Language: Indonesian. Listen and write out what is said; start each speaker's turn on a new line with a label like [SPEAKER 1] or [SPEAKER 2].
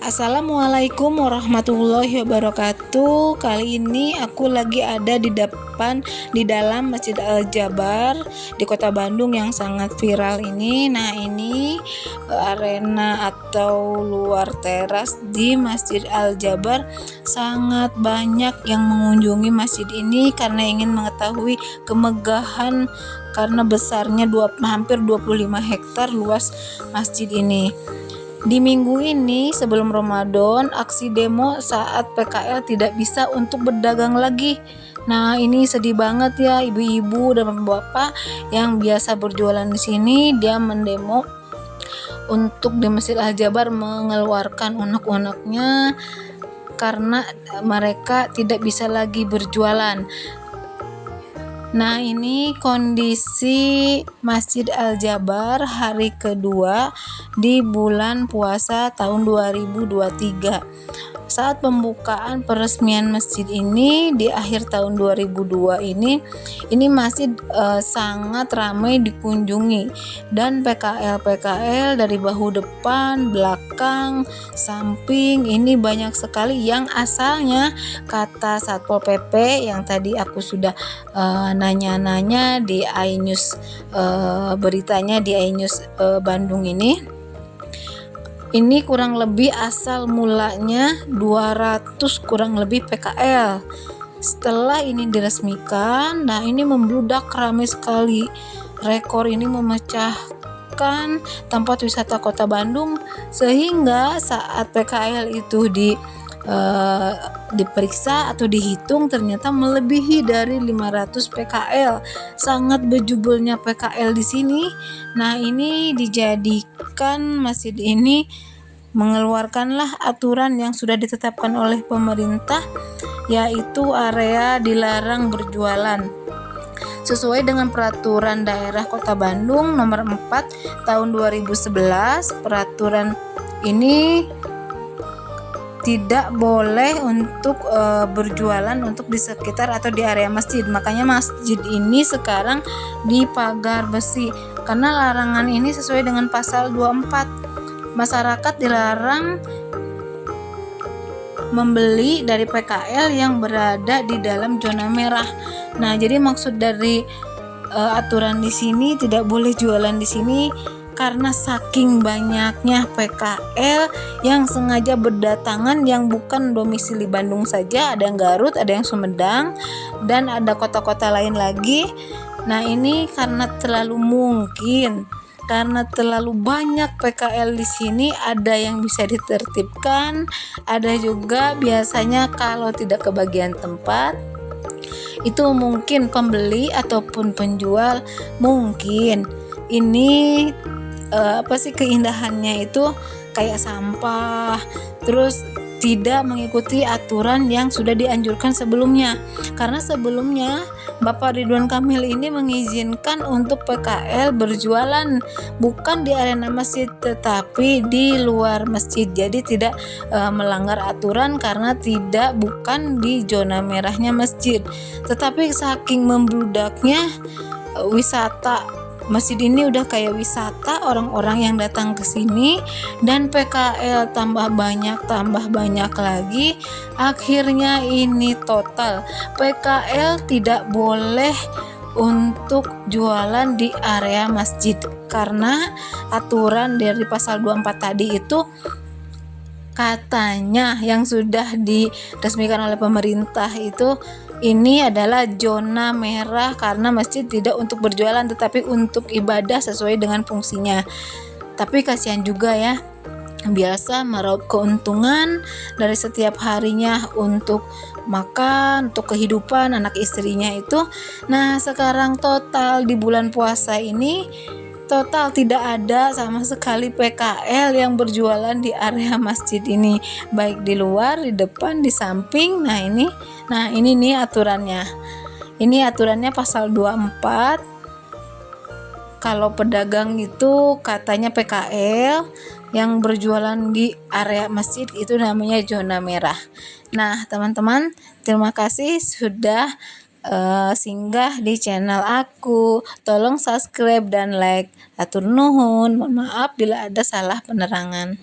[SPEAKER 1] Assalamualaikum warahmatullahi wabarakatuh. Kali ini aku lagi ada di dalam Masjid Al-Jabar di Kota Bandung yang sangat viral ini. Nah, ini arena atau luar teras di Masjid Al-Jabar. Sangat banyak yang mengunjungi masjid ini karena ingin mengetahui kemegahan karena besarnya hampir 25 hektar luas masjid ini. Di minggu ini sebelum Ramadan, aksi demo saat PKL tidak bisa untuk berdagang lagi. Nah, ini sedih banget ya, ibu-ibu dan bapak yang biasa berjualan di sini, dia mendemo untuk di Masjid Al-Jabar mengeluarkan unek-uneknya karena mereka tidak bisa lagi berjualan. Nah, ini kondisi Masjid Al-Jabar hari kedua di bulan puasa tahun 2023. Saat pembukaan peresmian masjid ini di akhir tahun 2002 ini masjid sangat ramai dikunjungi, dan PKL dari bahu depan, belakang, samping ini banyak sekali yang asalnya, kata Satpol PP yang tadi aku sudah nanya-nanya di iNews, beritanya di iNews Bandung ini kurang lebih asal mulanya 200 kurang lebih PKL. Setelah ini diresmikan, nah ini membludak ramai sekali. Rekor ini memecahkan tempat wisata Kota Bandung, sehingga saat PKL itu diperiksa atau dihitung ternyata melebihi dari 500 PKL. Sangat bejubelnya PKL di sini. Nah, ini dijadikan masjid ini mengeluarkanlah aturan yang sudah ditetapkan oleh pemerintah, yaitu area dilarang berjualan sesuai dengan peraturan daerah Kota Bandung nomor 4 tahun 2011. Peraturan ini tidak boleh untuk berjualan untuk di sekitar atau di area masjid. Makanya masjid ini sekarang dipagar besi karena larangan ini sesuai dengan pasal 24. Masyarakat dilarang membeli dari PKL yang berada di dalam zona merah. Nah, jadi maksud dari aturan di sini tidak boleh jualan di sini karena saking banyaknya PKL yang sengaja berdatangan yang bukan domisili Bandung saja, ada yang Garut, ada yang Sumedang, dan ada kota-kota lain lagi. Nah, ini karena terlalu banyak PKL di sini, ada yang bisa ditertibkan, ada juga biasanya kalau tidak kebagian tempat itu mungkin pembeli ataupun penjual mungkin ini keindahannya itu kayak sampah, terus tidak mengikuti aturan yang sudah dianjurkan sebelumnya. Karena sebelumnya Bapak Ridwan Kamil ini mengizinkan untuk PKL berjualan bukan di arena masjid tetapi di luar masjid. Jadi tidak melanggar aturan karena bukan di zona merahnya masjid. Tetapi saking membludaknya wisata masjid ini udah kayak wisata, orang-orang yang datang ke sini dan PKL tambah banyak lagi. Akhirnya ini total PKL tidak boleh untuk jualan di area masjid karena aturan dari pasal 24 tadi itu katanya yang sudah diresmikan oleh pemerintah itu ini adalah zona merah karena masjid tidak untuk berjualan tetapi untuk ibadah sesuai dengan fungsinya. Tapi kasihan juga ya, biasa meraup keuntungan dari setiap harinya untuk makan, untuk kehidupan anak istrinya itu. Nah, sekarang total di bulan puasa ini total tidak ada sama sekali PKL yang berjualan di area masjid ini, baik di luar, di depan, di samping. Nah ini nih aturannya. Ini aturannya pasal 24. Kalau pedagang itu katanya PKL yang berjualan di area masjid itu namanya zona merah. Nah, teman-teman, terima kasih sudah singgah di channel aku. Tolong subscribe dan like. Atur nuhun. Mohon maaf bila ada salah penerangan.